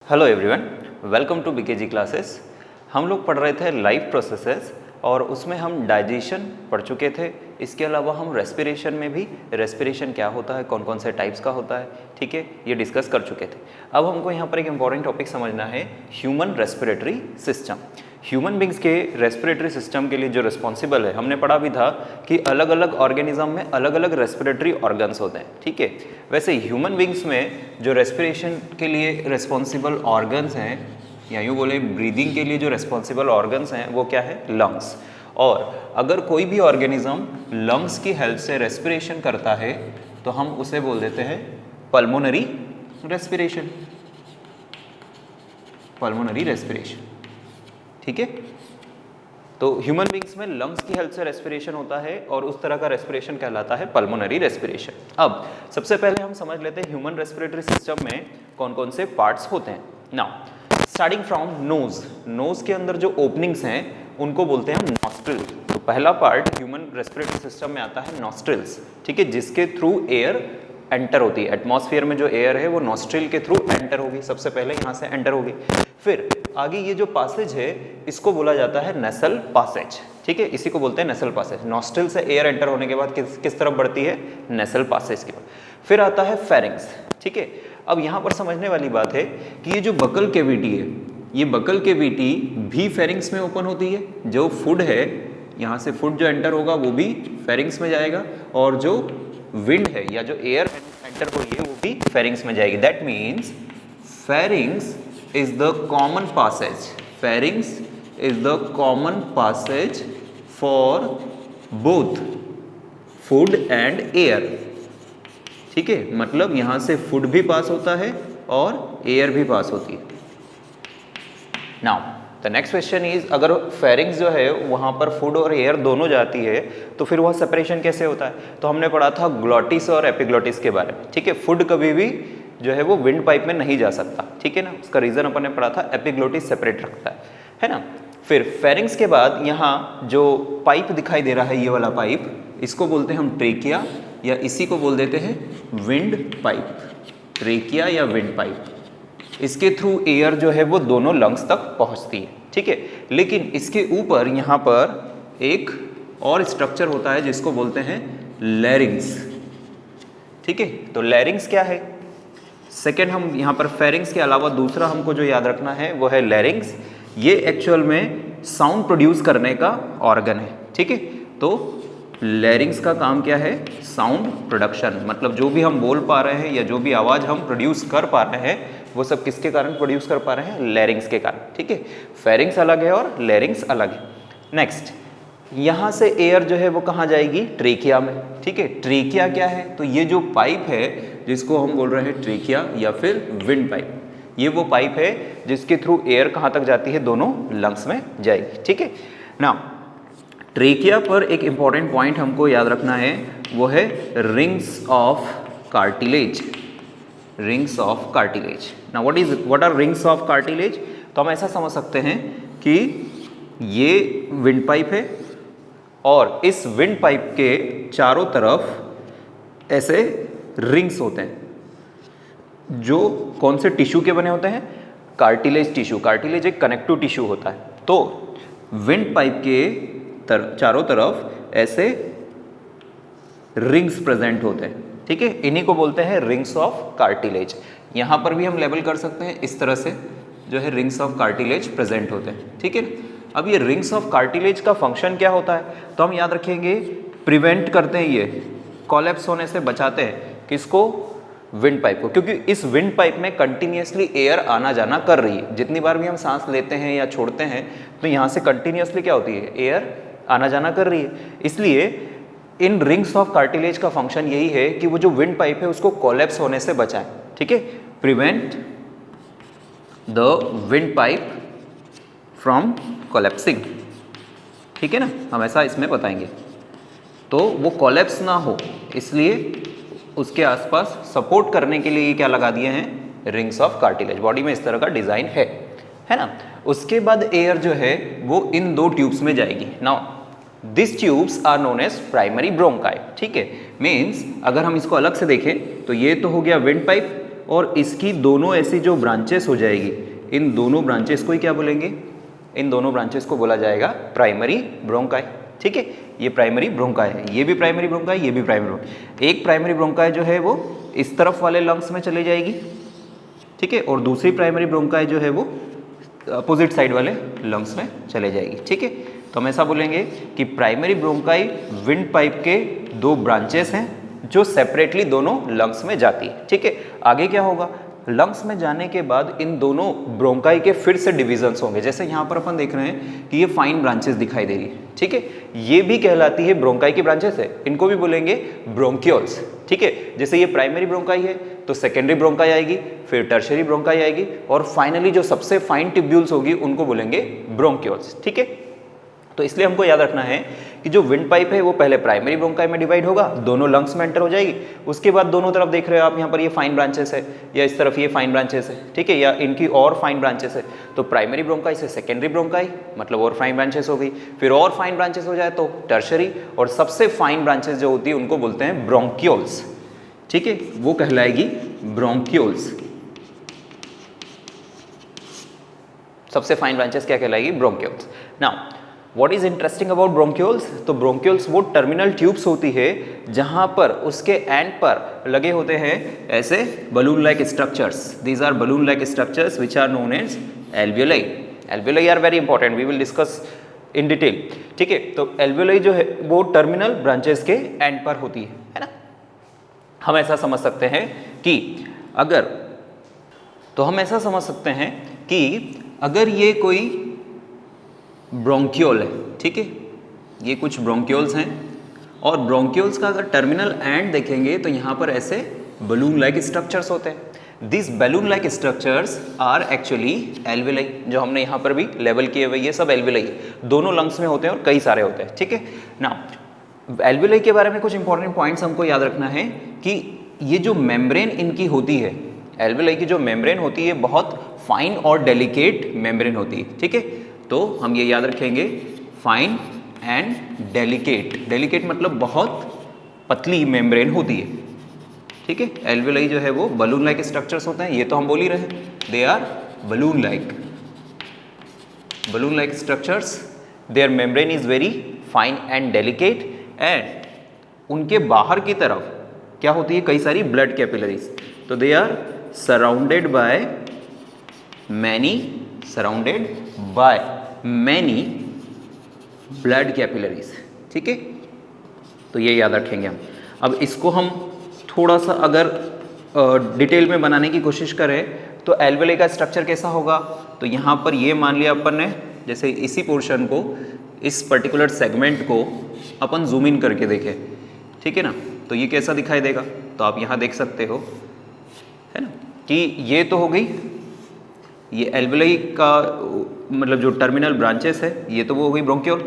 Hello everyone, welcome to BKG classes. हम लोग पढ़ रहे थे लाइफ प्रोसेसेस और उसमें हम डाइजेशन पढ़ चुके थे। इसके अलावा हम रेस्पिरेशन में भी रेस्पिरेशन क्या होता है, कौन कौन से टाइप्स का होता है, ठीक है, ये डिस्कस कर चुके थे। अब हमको यहाँ पर एक इम्पॉर्टेंट टॉपिक समझना है, human respiratory system. Human beings के रेस्पिरेटरी सिस्टम के लिए जो रिस्पॉन्सिबल है, हमने पढ़ा भी था कि अलग अलग ऑर्गेनिज्म में अलग अलग रेस्पिरेटरी ऑर्गन्स होते हैं, ठीक है। वैसे ह्यूमन बींग्स में जो रेस्पिरेशन के लिए रिस्पॉन्सिबल ऑर्गन्स हैं, या यूँ बोले ब्रीदिंग के लिए जो रिस्पॉन्सिबल ऑर्गन्स हैं, वो क्या है? लंग्स। और अगर कोई भी ऑर्गेनिज्म लंग्स की हेल्प से रेस्पिरेशन करता है तो हम उसे बोल देते हैं पल्मोनरी रेस्पिरेशन, पल्मोनरी रेस्पिरेशन, ठीक है। तो ह्यूमन बींग्स में लंग्स की हेल्प से रेस्पिरेशन होता है और उस तरह का रेस्पिरेशन कहलाता है पल्मोनरी रेस्पिरेशन। अब सबसे पहले हम समझ लेते हैं ह्यूमन रेस्पिरेटरी सिस्टम में कौन कौन से पार्ट्स होते हैं। Now starting from nose, nose के अंदर जो ओपनिंग्स हैं उनको बोलते हैं नॉस्ट्रिल। तो पहला पार्ट ह्यूमन रेस्पिरेटरी सिस्टम में आता है नॉस्ट्रिल्स, ठीक है, जिसके थ्रू एयर एंटर होती है। एटमॉस्फेयर में जो एयर है वो नॉस्ट्रिल के थ्रू एंटर होगी, सबसे पहले यहाँ से एंटर होगी। फिर आगे ये जो पासेज है इसको बोला जाता है नेसल पासेज, ठीक है, इसी को बोलते हैं नेसल पासेज। नॉस्ट्रिल से एयर एंटर होने के बाद किस तरफ बढ़ती है? नेसल पासेज की तरफ। फिर आता है फेरिंग्स, ठीक है। अब यहाँ पर समझने वाली बात है कि ये जो बकल कैविटी है, ये बकल कैविटी भी फेरिंग्स में ओपन होती है। जो फूड है, यहाँ से फूड जो एंटर होगा वो भी फेरिंग्स में जाएगा, और जो विंड है या जो एयर एंटर हो रही है वो भी फेरिंग्स में जाएगी। That means pharynx is the common passage, pharynx is the common passage for both food and air, ठीक है। मतलब यहाँ से फूड भी पास होता है और एयर भी पास होती है। Now the next question is, अगर फेरिंग्स जो है वहाँ पर फूड और एयर दोनों जाती है तो फिर वह सेपरेशन कैसे होता है? तो हमने पढ़ा था ग्लॉटिस और एपिग्लॉटिस के बारे में, ठीक है। फूड कभी भी जो है वो विंड पाइप में नहीं जा सकता, ठीक है ना। उसका रीज़न अपन ने पढ़ा था, एपिग्लोटिस सेपरेट रखता है ना। फिर फेरिंग्स के बाद यहाँ जो पाइप दिखाई दे रहा है, ये वाला पाइप, इसको बोलते हैं हम ट्रेकिया, या इसी को बोल देते हैं विंड पाइप, ट्रेकिया या विंड पाइप। इसके थ्रू एयर जो है वो दोनों लंग्स तक पहुँचती है, ठीक है। लेकिन इसके ऊपर यहाँ पर एक और स्ट्रक्चर होता है जिसको बोलते हैं लैरिंग्स, ठीक है। तो लैरिंग्स क्या है? सेकेंड, हम यहाँ पर फेरिंग्स के अलावा दूसरा हमको जो याद रखना है वो है लैरिंग्स। ये एक्चुअल में साउंड प्रोड्यूस करने का ऑर्गन है, ठीक है। तो लैरिंग्स का काम क्या है? साउंड प्रोडक्शन, मतलब जो भी हम बोल पा रहे हैं या जो भी आवाज़ हम प्रोड्यूस कर पा रहे हैं वो सब किसके कारण प्रोड्यूस कर पा रहे हैं? लैरिंग्स के कारण, ठीक है। फेरिंग्स अलग है और लैरिंग्स अलग है। नेक्स्ट, यहाँ से एयर जो है वो कहाँ जाएगी? ट्रेकिया में, ठीक है। ट्रेकिया क्या है? तो ये जो पाइप है जिसको हम बोल रहे हैं ट्रेकिया या फिर विंड पाइप, ये वो पाइप है जिसके थ्रू एयर कहाँ तक जाती है? दोनों लंग्स में जाएगी, ठीक है ना। ट्रेकिया पर एक इंपॉर्टेंट पॉइंट हमको याद रखना है, वो है rings of cartilage, rings of cartilage. ना what are rings of cartilage? तो हम ऐसा समझ सकते हैं कि ये विंड पाइप है और इस विंड पाइप के चारों तरफ ऐसे रिंग्स होते हैं जो कौन से टिश्यू के बने होते हैं? Cartilage tissue. कार्टिलेज एक कनेक्टिव टिश्यू होता है। तो विंड पाइप के चारों तरफ ऐसे रिंग्स प्रेजेंट होते हैं, ठीक है। इन्हीं को बोलते हैं रिंग्स ऑफ कार्टिलेज। यहाँ पर भी हम लेबल कर सकते हैं, इस तरह से जो है रिंग्स ऑफ कार्टिलेज प्रेजेंट होते हैं, ठीक है। अब ये रिंग्स ऑफ कार्टिलेज का फंक्शन क्या होता है? तो हम याद रखेंगे, प्रिवेंट करते हैं, ये कोलैप्स होने से बचाते हैं किसको? विंड पाइप को, क्योंकि इस विंड पाइप में कंटिन्यूसली एयर आना जाना कर रही है। जितनी बार भी हम सांस लेते हैं या छोड़ते हैं तो यहाँ से कंटिन्यूसली क्या होती है? एयर आना जाना कर रही है। इसलिए इन रिंग्स ऑफ कार्टिलेज का फंक्शन यही है कि वो जो विंड पाइप है उसको कोलैप्स होने से बचाएं, ठीक है। Prevent the wind pipe from collapsing, ठीक है ना, हम ऐसा इसमें बताएंगे। तो वो कोलैप्स ना हो इसलिए उसके आसपास सपोर्ट करने के लिए क्या लगा दिए हैं? Rings of cartilage. बॉडी में इस तरह का डिजाइन है ना। उसके बाद एयर जो है वो इन दो ट्यूब्स में जाएगी। Now this tubes are known as primary bronchi, ठीक है। मीन्स अगर हम इसको अलग से देखें तो ये तो हो गया विंड पाइप, और इसकी दोनों ऐसी जो ब्रांचेस हो जाएगी, इन दोनों ब्रांचेस को ही क्या बोलेंगे, इन दोनों ब्रांचेस को बोला जाएगा प्राइमरी ब्रोंकाई। ठीक है, ये प्राइमरी ब्रोंकाई है, ये भी प्राइमरी ब्रोंकाई, ये भी प्राइमरी ब्रोंकाई। एक प्राइमरी ब्रोंकाई जो है वो इस तरफ वाले लंग्स में चली जाएगी, ठीक है, और दूसरी प्राइमरी ब्रोंकाई जो है वो अपोजिट साइड वाले लंग्स में चले जाएगी। ठीक है, तो हम ऐसा बोलेंगे कि प्राइमरी ब्रोंकाई विंड पाइप के दो ब्रांचेस हैं जो सेपरेटली दोनों लंग्स में जाती है। ठीक है, आगे क्या होगा, लंग्स में जाने के बाद इन दोनों ब्रोंकाई के फिर से डिविजन्स होंगे। जैसे यहाँ पर अपन देख रहे हैं कि ये फाइन ब्रांचेस दिखाई दे रही है। ठीक है, ये भी कहलाती है ब्रोंकाई की ब्रांचेस है, इनको भी बोलेंगे ब्रोंक्यूल्स। ठीक है, जैसे ये प्राइमरी ब्रोंकाई है तो सेकेंडरी ब्रोंकाई आएगी, फिर टर्शियरी ब्रोंकाई आएगी, और फाइनली जो सबसे फाइन ट्यूब्यूल्स होगी उनको बोलेंगे ब्रोंक्यूल्स। ठीक है, तो इसलिए हमको याद रखना है कि जो विंड पाइप है वो पहले प्राइमरी ब्रोंकाई में डिवाइड होगा, दोनों लंग्स में एंटर हो जाएगी, उसके बाद दोनों तरफ देख रहे हो आप यहाँ पर ये फाइन ब्रांचेस है, या इस तरफ ये फाइन ब्रांचेस है। ठीक है, या इनकी और फाइन ब्रांचेस है, तो प्राइमरी ब्रोंकाई से सेकेंडरी ब्रोंकाई मतलब और फाइन ब्रांचेस हो गई, फिर और फाइन ब्रांचेस हो जाए तो टर्शरी, और सबसे फाइन ब्रांचेस जो होती है उनको बोलते हैं ब्रोंक्यूल्स। ठीक है, वो कहलाएगी ब्रोंक्यूल्स। सबसे फाइन ब्रांचेस क्या कहलाएगी, bronchioles. Now what is interesting about bronchioles, तो ब्रोंक्यूल्स वो टर्मिनल ट्यूब्स होती है जहां पर उसके एंड पर लगे होते हैं ऐसे balloon like structures. These are balloon like structures which are known as alveoli. Alveoli are very important, we will discuss in detail. ठीक है, तो एल्वियोलाई जो है वो टर्मिनल ब्रांचेस के एंड पर होती है ना। हम ऐसा समझ सकते हैं कि अगर, तो हम ऐसा समझ सकते हैं कि अगर ये कोई ब्रोंक्यूल है, ठीक है, ये कुछ ब्रोंक्यूल्स हैं, और ब्रोंक्यूल्स का अगर टर्मिनल एंड देखेंगे तो यहाँ पर ऐसे बलून लाइक स्ट्रक्चर्स होते हैं। This balloon like structures are actually alveoli, जो हमने यहाँ पर भी लेवल किए हुए, ये सब एल्वियोलाई दोनों लंग्स में होते हैं और कई सारे होते हैं। ठीक है, नाउ एल्वियोलाई के बारे में कुछ इंपॉर्टेंट पॉइंट्स हमको याद रखना है कि ये जो मेम्ब्रेन इनकी होती है, एल्वियोलाई की जो मेम्ब्रेन होती है बहुत फाइन और डेलिकेट मेम्ब्रेन होती है। ठीक है, तो हम ये याद रखेंगे फाइन एंड डेलिकेट। डेलिकेट मतलब बहुत पतली मेम्ब्रेन होती है। ठीक है, एल्वियोलाई जो है वो बलून लाइक स्ट्रक्चर्स होते हैं, ये तो हम बोल ही रहे हैं, they are balloon like structures, their membrane is very fine and delicate, and उनके बाहर की तरफ क्या होती है, कई सारी ब्लड कैपिलरीज। तो they are surrounded by many blood capillaries. ठीक है, तो ये याद रखेंगे हम। अब इसको हम थोड़ा सा अगर डिटेल में बनाने की कोशिश करें तो एल्वियोलाई का स्ट्रक्चर कैसा होगा, तो यहाँ पर ये मान लिया अपन ने, जैसे इसी पोर्शन को, इस पर्टिकुलर सेगमेंट को अपन जूम इन करके देखें, ठीक है ना, तो ये कैसा दिखाई देगा, तो आप यहाँ देख सकते हो, है ना, कि ये तो हो गई ये एल्वियोलाई का मतलब जो टर्मिनल ब्रांचेस है, ये तो वो हो गई ब्रोंक्यूल।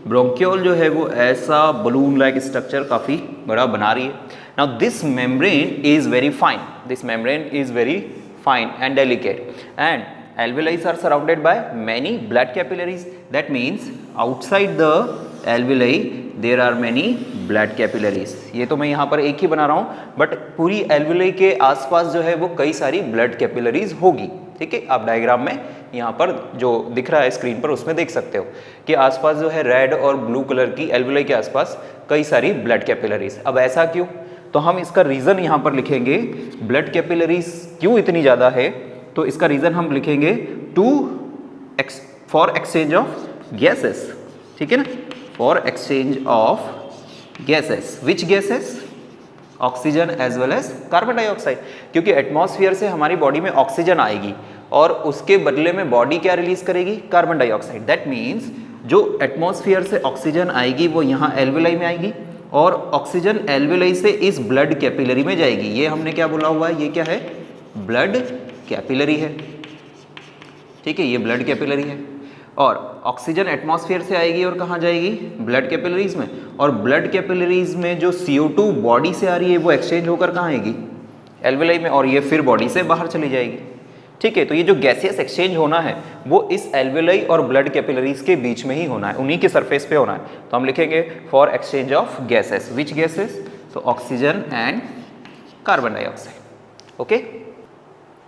ब्रोंक्यूल जो है वो ऐसा बलून लाइक स्ट्रक्चर काफ़ी बड़ा बना रही है। Now this membrane is very fine, this membrane is very fine and delicate, and alveoli are surrounded by many blood capillaries. That means outside the alveoli there are many blood capillaries. ये तो मैं यहाँ पर एक ही बना रहा हूँ, but पूरी alveoli के आसपास जो है वो कई सारी blood capillaries होगी। ठीक है, आप डायग्राम में यहाँ पर जो दिख रहा है स्क्रीन पर उसमें देख सकते हो कि आसपास जो है रेड और ब्लू कलर की alveoli के आसपास कई सारी blood capillaries। अब ऐसा क्यों, तो हम इसका रीज़न यहाँ पर लिखेंगे, ब्लड कैपिलरीज क्यों इतनी ज़्यादा है, तो इसका रीज़न हम लिखेंगे फॉर एक्सचेंज ऑफ गैसेस। ठीक है ना, for exchange of gases. Which gases? Oxygen as well as carbon dioxide, क्योंकि एटमॉस्फेयर से हमारी बॉडी में ऑक्सीजन आएगी और उसके बदले में बॉडी क्या रिलीज करेगी, कार्बन डाइऑक्साइड। दैट मीन्स जो एटमॉस्फेयर से ऑक्सीजन आएगी वो यहाँ एल्वेलाई में आएगी और ऑक्सीजन एल्वेलाई से इस ब्लड कैपिलरी में जाएगी। ये हमने क्या बोला हुआ है, ये क्या है, ब्लड कैपिलरी है। ठीक है, ये ब्लड कैपिलरी है और ऑक्सीजन एटमॉस्फेयर से आएगी और कहाँ जाएगी, ब्लड कैपिलरीज में, और ब्लड कैपिलरीज में जो CO2 बॉडी से आ रही है वो एक्सचेंज होकर कहाँ आएगी, एल्वेलाई में, और ये फिर बॉडी से बाहर चली जाएगी। ठीक है, तो ये जो गैसियस एक्सचेंज होना है वो इस एल्वेलाई और ब्लड कैपिलरीज के बीच में ही होना है, उन्हीं के सरफेस पे होना है। तो हम लिखेंगे for exchange of gases. Which gases? तो oxygen and carbon dioxide. Okay,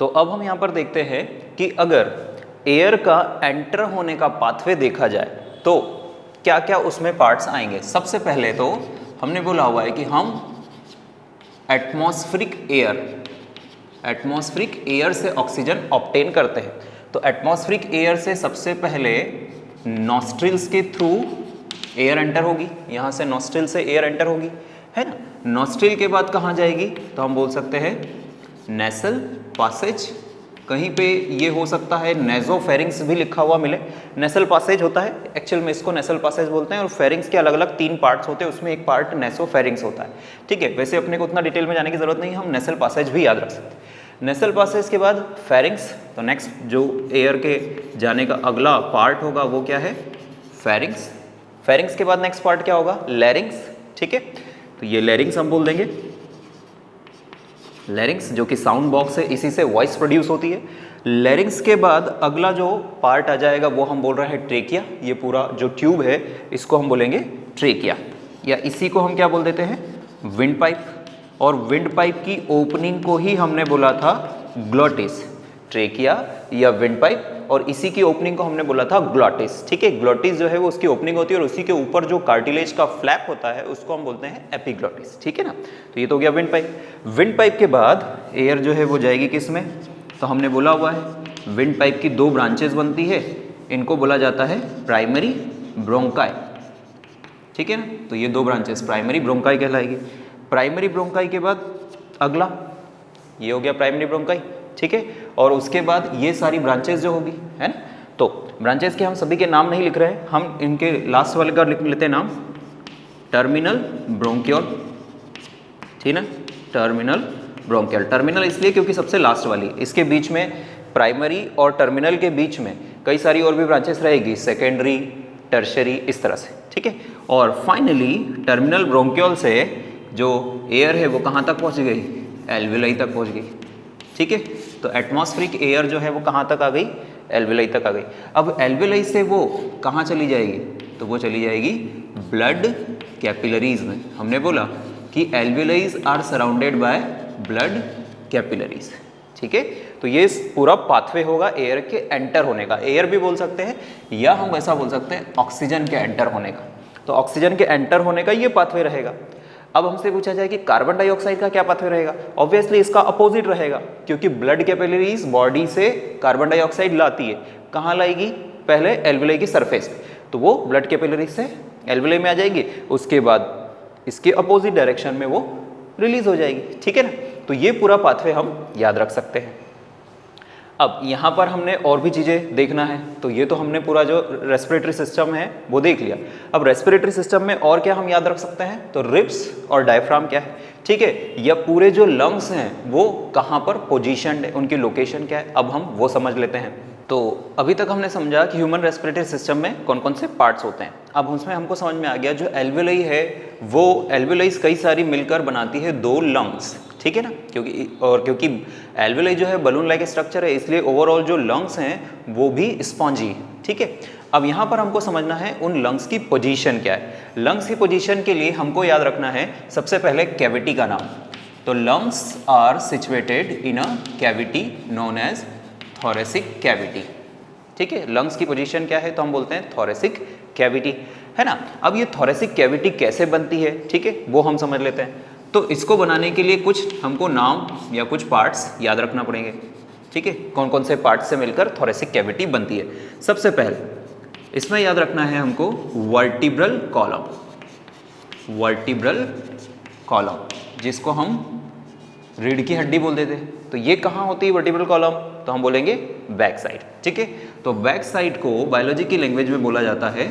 तो अब हम यहाँ पर देखते हैं कि अगर एयर का एंटर होने का पाथवे देखा जाए तो क्या क्या उसमें पार्ट्स आएंगे। सबसे पहले तो हमने बोला हुआ है कि हम एटमॉस्फेरिक एयर से ऑक्सीजन ऑब्टेन करते हैं। तो एटमॉस्फेरिक एयर से सबसे पहले नॉस्ट्रिल्स के थ्रू एयर एंटर होगी, यहाँ से नॉस्ट्रिल से एयर एंटर होगी, है ना। नॉस्ट्रिल के बाद कहाँ जाएगी, तो हम बोल सकते हैं नेसल पासेज। कहीं पे ये हो सकता है नेजोफेरिंग्स भी लिखा हुआ मिले, नेसल पासेज होता है एक्चुअल में, इसको नेसल पासेज बोलते हैं। और फेरिंग्स के अलग अलग 3 पार्ट्स होते हैं, उसमें एक पार्ट नेसोफेरिंग्स होता है, ठीक है। वैसे अपने को उतना डिटेल में जाने की जरूरत नहीं, हम नेसल पासेज भी याद रख सकते हैं। नेसल पासेज के बाद फेरिंग्स, तो नेक्स्ट जो एयर के जाने का अगला पार्ट होगा वो क्या है, फेरिंग्स। फेरिंग्स के बाद नेक्स्ट पार्ट क्या होगा, लैरिंग्स, ठीक है। तो ये लैरिंग्स हम बोल देंगे, लैरिंग्स जो कि साउंड बॉक्स है, इसी से वॉइस प्रोड्यूस होती है। लैरिंग्स के बाद अगला जो पार्ट आ जाएगा वो हम बोल रहे हैं ट्रेकिया। ये पूरा जो ट्यूब है इसको हम बोलेंगे ट्रेकिया, या इसी को हम क्या बोल देते हैं, विंड पाइप। और विंड पाइप की ओपनिंग को ही हमने बोला था ग्लोटिस, ट्रेकिया या विंड पाइप, और इसी की ओपनिंग को हमने बोला था ग्लोटिस, ठीक है। ग्लोटिस जो है वो उसकी ओपनिंग होती है, और उसी के ऊपर जो कार्टिलेज का फ्लैप होता है उसको हम बोलते हैं एपिग्लोटिस, ठीक है ना। तो ये तो हो गया विंड पाइप। विंड पाइप के बाद एयर जो है वो जाएगी किस में, तो हमने बोला हुआ है विंड पाइप की 2 ब्रांचेस बनती है, इनको बोला जाता है प्राइमरी ब्रोंकाई, ठीक है ना। तो ये 2 ब्रांचेस प्राइमरी ब्रोंकाई कहलाएगी। प्राइमरी ब्रोंकाई के बाद अगला ये हो गया प्राइमरी ब्रोंकाई, ठीक है। और उसके बाद ये सारी ब्रांचेस जो होगी, है ना। तो ब्रांचेस के हम सभी के नाम नहीं लिख रहे हैं, हम इनके लास्ट वाले का लिख लेते हैं नाम, टर्मिनल ब्रोंकियोल, ठीक ना, टर्मिनल ब्रोंकियल। टर्मिनल इसलिए क्योंकि सबसे लास्ट वाली, इसके बीच में प्राइमरी और टर्मिनल के बीच में कई सारी और भी ब्रांचेस रहेगी, सेकेंडरी, टर्शरी, इस तरह से, ठीक है। और फाइनली टर्मिनल ब्रोंकियोल से जो एयर है वो कहाँ तक पहुँच गई, एल्विलाई तक पहुँच गई, ठीक है। तो एटमॉस्फेरिक एयर जो है वो कहाँ तक आ गई, एल्विलाई तक आ गई। अब एल्विलाई से वो कहाँ चली जाएगी, तो वो चली जाएगी ब्लड कैपिलरीज में। हमने बोला कि alveoli are surrounded by blood capillaries, ठीक है। तो ये पूरा पाथवे होगा एयर के एंटर होने का, एयर भी बोल सकते हैं या हम ऐसा बोल सकते हैं ऑक्सीजन के एंटर होने का। तो ऑक्सीजन के एंटर होने का ये पाथवे रहेगा। अब हमसे पूछा जाए कि कार्बन डाइऑक्साइड का क्या पाथवे रहेगा, ऑब्वियसली इसका अपोजिट रहेगा, क्योंकि ब्लड कैपिलरीज बॉडी से कार्बन डाइऑक्साइड लाती है, कहाँ लाएगी, पहले एल्विलाई की सरफेस पे, तो वो ब्लड कैपिलरीज से एल्विलाई में आ जाएगी, उसके बाद इसके अपोजिट डायरेक्शन में वो रिलीज हो जाएगी, ठीक है ना। तो ये पूरा पाथवे हम याद रख सकते हैं। अब यहाँ पर हमने और भी चीज़ें देखना है, तो ये तो हमने पूरा जो रेस्पिरेटरी सिस्टम है वो देख लिया। अब रेस्पिरेटरी सिस्टम में और क्या हम याद रख सकते हैं, तो रिब्स और डायफ्राम क्या है, ठीक है, या पूरे जो लंग्स हैं वो कहाँ पर पोजीशनड है, उनकी लोकेशन क्या है, अब हम वो समझ लेते हैं। तो अभी तक हमने समझा कि ह्यूमन रेस्पिरेटरी सिस्टम में कौन कौन से पार्ट्स होते हैं। अब उसमें हमको समझ में आ गया जो एल्विलाई है वो एल्विलाइज कई सारी मिलकर बनाती है 2 लंग्स, ठीक है ना, क्योंकि एल्विलाई जो है बलून लाइक स्ट्रक्चर है, इसलिए ओवरऑल जो लंग्स हैं वो भी स्पॉन्जी है, ठीक है। अब यहाँ पर हमको समझना है उन लंग्स की पोजीशन क्या है। लंग्स की पोजीशन के लिए हमको याद रखना है सबसे पहले कैविटी का नाम। तो lungs are situated in a cavity known as thoracic cavity, ठीक है। लंग्स की पोजीशन क्या है, तो हम बोलते हैं थोरेसिक कैविटी, है ना। अब ये थोरेसिक कैविटी कैसे बनती है, ठीक है, वो हम समझ लेते हैं। तो इसको बनाने के लिए कुछ हमको नाम या कुछ पार्ट्स याद रखना पड़ेंगे, ठीक है, कौन कौन से पार्ट्स से मिलकर थोरेसिक कैविटी बनती है। सबसे पहले इसमें याद रखना है हमको वर्टिब्रल कॉलम, वर्टिब्रल कॉलम जिसको हम रीढ़ की हड्डी बोल देते हैं। तो ये कहाँ होती है वर्टिब्रल कॉलम, तो हम बोलेंगे बैक साइड, ठीक है। तो बैक साइड को बायोलॉजी की लैंग्वेज में बोला जाता है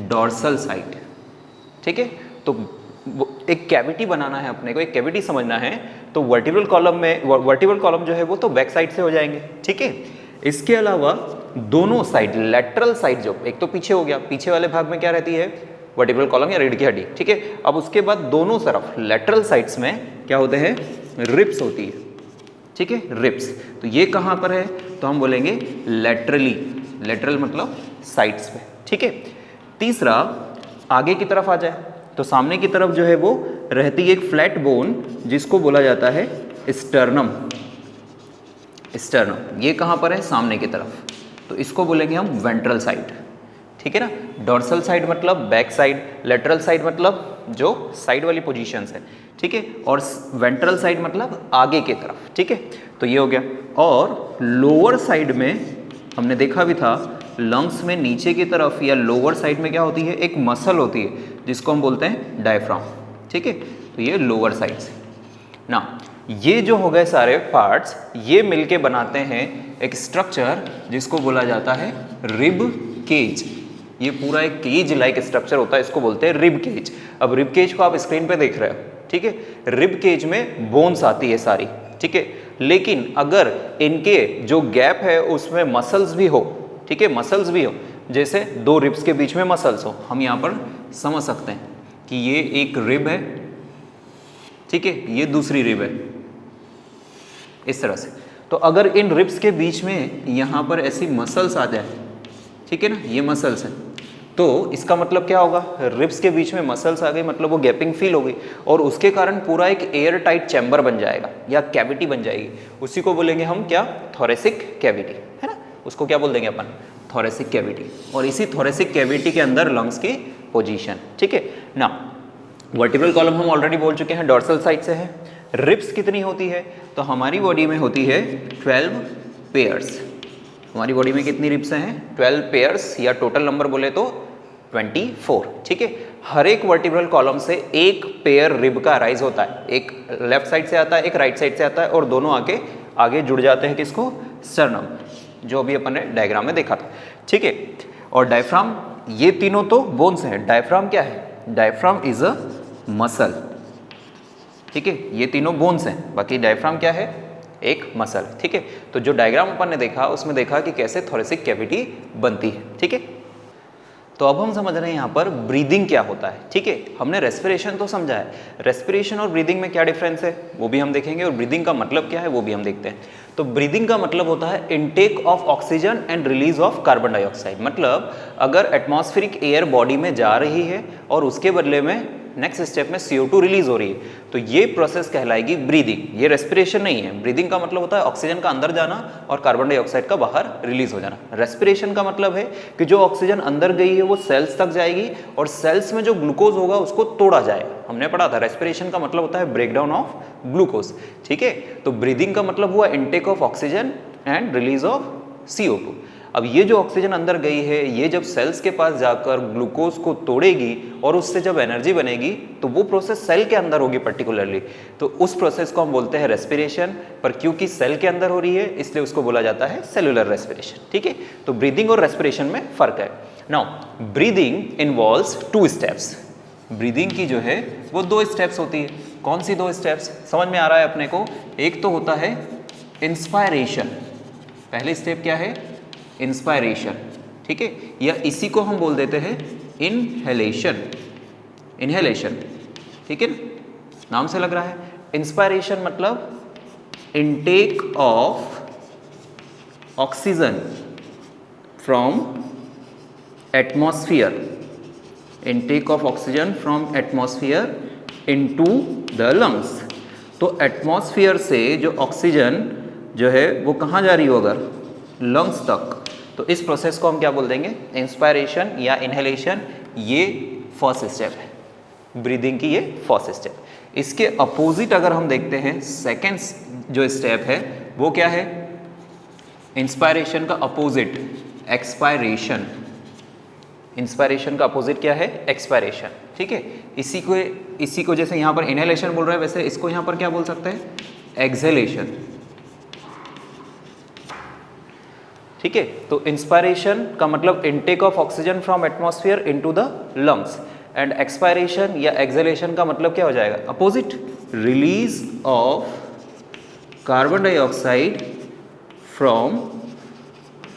डॉर्सल साइड, ठीक है। तो एक कैविटी बनाना है अपने को, एक कैविटी समझना है, तो वर्टिब्रल कॉलम में वर्टिब्रल कॉलम जो है वो तो बैक साइड से हो जाएंगे, ठीक है। इसके अलावा दोनों साइड, लेटरल साइड जो एक तो पीछे हो गया, पीछे वाले भाग में क्या रहती है, वर्टिब्रल कॉलम या रीढ़ की हड्डी, ठीक है। अब उसके बाद दोनों तरफ लेटरल साइड्स में क्या होते हैं, रिब्स होती है, ठीक है, रिब्स। तो ये कहाँ पर है, तो हम बोलेंगे लेटरली, लेटरल मतलब साइड्स पे, ठीक है। तीसरा आगे की तरफ आ जाए तो सामने की तरफ जो है वो रहती है एक फ्लैट बोन जिसको बोला जाता है स्टर्नम, स्टर्नम, ये कहाँ पर है, सामने की तरफ, तो इसको बोलेंगे हम वेंट्रल साइड, ठीक है ना। डोर्सल साइड मतलब बैक साइड, लेटरल साइड मतलब जो साइड वाली पोजीशंस है, ठीक है, और वेंट्रल साइड मतलब आगे की तरफ, ठीक है। तो ये हो गया। और लोअर साइड में हमने देखा भी था, लंग्स में नीचे की तरफ या लोअर साइड में क्या होती है, एक मसल होती है जिसको हम बोलते हैं डायफ्राम, ठीक है। तो ये लोअर साइड से ना, ये जो हो गए सारे पार्ट्स, ये मिलके बनाते हैं एक स्ट्रक्चर जिसको बोला जाता है रिब केज। ये पूरा एक केज लाइक स्ट्रक्चर होता है, इसको बोलते हैं रिब केज। अब रिब केज को आप स्क्रीन पे देख रहे हो, ठीक है। रिब केज में बोन्स आती है सारी, ठीक है, लेकिन अगर इनके जो गैप है उसमें मसल्स भी हो, ठीक है, मसल्स भी हो, जैसे दो रिब्स के बीच में मसल्स हो, हम यहाँ पर समझ सकते हैं कि ये एक रिब है, ठीक है, ये दूसरी रिब है, इस तरह से। तो अगर इन रिब्स के बीच में यहाँ पर ऐसी मसल्स आ जाए, ठीक है ना, ये मसल्स हैं, तो इसका मतलब क्या होगा, रिब्स के बीच में मसल्स आ गई मतलब वो गैपिंग फील हो गई, और उसके कारण पूरा एक एयर टाइट चैम्बर बन जाएगा या कैविटी बन जाएगी। उसी को बोलेंगे हम क्या, थोरेसिक कैविटी, है ना। उसको क्या बोल देंगे अपन, थोरेसिक कैविटी। और इसी थोरेसिक कैविटी के अंदर लंग्स की पोजीशन, ठीक है ना। वर्टिब्रल कॉलम हम ऑलरेडी बोल चुके हैं, डोर्सल साइड से है। रिब्स कितनी होती है, तो हमारी बॉडी में होती है 12 पेयर्स। हमारी बॉडी में कितनी रिब्स हैं, 12 पेयर्स, या टोटल नंबर बोले तो 24, ठीक है। हर एक वर्टिब्रल कॉलम से एक पेयर रिब का राइज होता है, एक लेफ्ट साइड से आता है, एक राइट साइड से आता है, और दोनों आगे जुड़ जाते हैं किसको, स्टर्नम, जो अभी अपन ने डायग्राम में देखा था, ठीक है। और डायफ्राम, ये तीनों तो बोन्स हैं। डायफ्राम क्या है, डायफ्राम इज अ मसल, ठीक है, ये तीनों बोन्स हैं, बाकी डायफ्राम क्या है, एक मसल, ठीक है। तो जो डायग्राम अपन ने देखा उसमें देखा कि कैसे थोरेसिक कैविटी बनती है, ठीक है। तो अब हम समझ रहे हैं यहाँ पर ब्रीदिंग क्या होता है, ठीक है। हमने रेस्पिरेशन तो समझा है, रेस्पिरेशन और ब्रीदिंग में क्या डिफरेंस है वो भी हम देखेंगे, और ब्रीदिंग का मतलब क्या है वो भी हम देखते हैं। तो ब्रीदिंग का मतलब होता है intake of oxygen and release of carbon dioxide. मतलब अगर एटमॉस्फेरिक एयर बॉडी में जा रही है और उसके बदले में नेक्स्ट स्टेप में CO2 रिलीज हो रही है, तो ये प्रोसेस कहलाएगी ब्रीदिंग। ये रेस्पिरेशन नहीं है। ब्रीदिंग का मतलब होता है ऑक्सीजन का अंदर जाना और कार्बन डाइऑक्साइड का बाहर रिलीज हो जाना। रेस्पिरेशन का मतलब है कि जो ऑक्सीजन अंदर गई है वो सेल्स तक जाएगी और सेल्स में जो ग्लूकोज होगा उसको तोड़ा जाएगा। हमने पढ़ा था रेस्पिरेशन का मतलब होता है ब्रेकडाउन ऑफ ग्लूकोज, ठीक है। तो ब्रीदिंग का मतलब हुआ intake of oxygen and release of CO2। अब ये जो ऑक्सीजन अंदर गई है, ये जब सेल्स के पास जाकर ग्लूकोज को तोड़ेगी और उससे जब एनर्जी बनेगी, तो वो प्रोसेस सेल के अंदर होगी पर्टिकुलरली, तो उस प्रोसेस को हम बोलते हैं रेस्पिरेशन। पर क्योंकि सेल के अंदर हो रही है इसलिए उसको बोला जाता है सेलुलर रेस्पिरेशन, ठीक है। तो ब्रीदिंग और रेस्पिरेशन में फर्क है। Now breathing involves 2 steps. Breathing की जो है वो 2 स्टेप्स होती है। कौन सी 2 स्टेप्स समझ में आ रहा है अपने को? एक तो होता है इंस्पायरेशन। पहली स्टेप क्या है? इंस्पायरेशन, ठीक है, या इसी को हम बोल देते हैं इनहेलेशन। इनहेलेशन, ठीक है, नाम से लग रहा है। इंस्पायरेशन मतलब intake of oxygen from atmosphere, intake of oxygen from atmosphere into the lungs. तो एटमॉस्फेयर से जो ऑक्सीजन जो है वो कहाँ जा रही हो? अगर लंग्स तक, तो इस प्रोसेस को हम क्या बोल देंगे? इंस्पायरेशन या इनहेलेशन। ये फर्स्ट स्टेप है ब्रीदिंग की, ये फर्स्ट स्टेप। इसके अपोजिट अगर हम देखते हैं सेकेंड जो स्टेप है वो क्या है? इंस्पायरेशन का अपोजिट एक्सपायरेशन। इंस्पायरेशन का अपोजिट क्या है? एक्सपायरेशन, ठीक है। इसी को जैसे यहाँ पर इनहेलेशन बोल रहे हैं, वैसे इसको यहाँ पर क्या बोल सकते हैं? एक्सहेलेशन, ठीक है। तो इंस्पायरेशन का मतलब intake of oxygen from atmosphere into the lungs, and expiration या एक्सहेलेशन का मतलब क्या हो जाएगा? Opposite, release of carbon dioxide from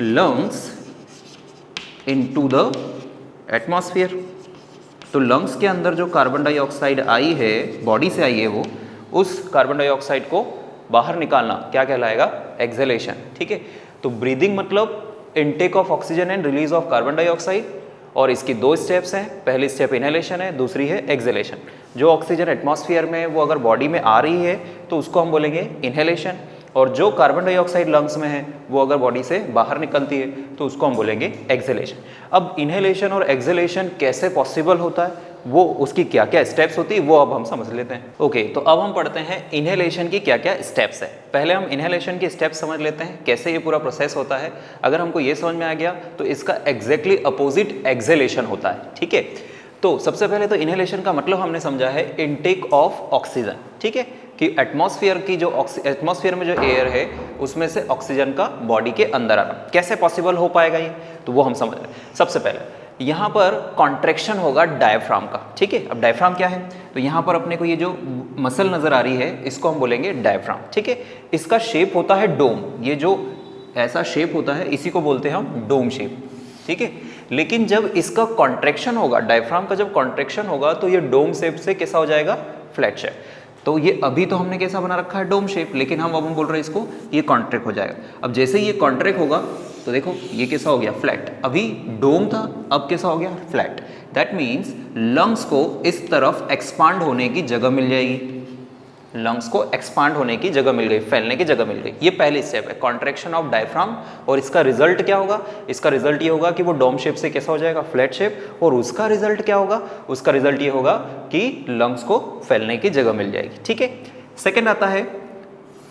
lungs into the atmosphere. तो लंग्स के अंदर जो कार्बन डाइऑक्साइड आई है, बॉडी से आई है, वो उस कार्बन डाइऑक्साइड को बाहर निकालना क्या कहलाएगा? एक्सहेलेशन, ठीक है। तो ब्रीदिंग मतलब intake of oxygen and release of carbon dioxide, और इसकी 2 स्टेप्स हैं। पहली स्टेप इनहेलेशन है, दूसरी है एक्सहेलेशन। जो ऑक्सीजन एटमॉस्फेयर में वो अगर बॉडी में आ रही है तो उसको हम बोलेंगे इनहेलेशन, और जो कार्बन डाइऑक्साइड लंग्स में है वो अगर बॉडी से बाहर निकलती है तो उसको हम बोलेंगे एक्सेलेशन। अब इनहेलेशन और एक्सेलेशन कैसे पॉसिबल होता है, वो उसकी क्या क्या स्टेप्स होती है वो अब हम समझ लेते हैं। ओके, तो अब हम पढ़ते हैं इनहेलेशन की क्या क्या स्टेप्स है। पहले हम इनहेलेशन की स्टेप्स समझ लेते हैं, कैसे ये पूरा प्रोसेस होता है। अगर हमको ये समझ में आ गया तो इसका एग्जैक्टली अपोजिट एक्सेलेशन होता है, ठीक है। तो सबसे पहले तो इनहेलेशन का मतलब हमने समझा है इनटेक ऑफ ऑक्सीजन, ठीक है, कि एटमॉस्फेयर की जो एटमॉस्फेयर में जो एयर है उसमें से ऑक्सीजन का बॉडी के अंदर आना। कैसे पॉसिबल हो पाएगा ये, तो वो हम समझ रहे हैं। सबसे पहले यहाँ पर कॉन्ट्रैक्शन होगा डायफ्राम का, ठीक है। अब डायफ्राम क्या है, तो यहाँ पर अपने को ये जो मसल नजर आ रही है इसको हम बोलेंगे डायफ्राम, ठीक है। इसका शेप होता है डोम, ये जो ऐसा शेप होता है इसी को बोलते हैं हम डोम शेप, ठीक है। लेकिन जब इसका कॉन्ट्रैक्शन होगा, डायफ्राम का जब कॉन्ट्रैक्शन होगा तो ये डोम शेप से कैसा हो जाएगा, फ्लैट शेप। तो ये अभी तो हमने कैसा बना रखा है, डोम शेप, लेकिन हम अब हम बोल रहे हैं इसको ये कॉन्ट्रैक्ट हो जाएगा। अब जैसे ही ये कॉन्ट्रैक्ट होगा तो देखो ये कैसा हो गया, फ्लैट। अभी डोम था, अब कैसा हो गया, फ्लैट। दैट मीन्स लंग्स को इस तरफ एक्सपांड होने की जगह मिल जाएगी, लंग्स को एक्सपांड होने की जगह मिल गई, फैलने की जगह मिल गई। ये पहली स्टेप है, कॉन्ट्रैक्शन ऑफ डायफ्राम। और इसका रिजल्ट क्या होगा, इसका रिजल्ट ये होगा कि वो डोम शेप से कैसा हो जाएगा, फ्लैट शेप। और उसका रिजल्ट क्या होगा, उसका रिजल्ट ये होगा कि लंग्स को फैलने की जगह मिल जाएगी, ठीक है। सेकेंड आता है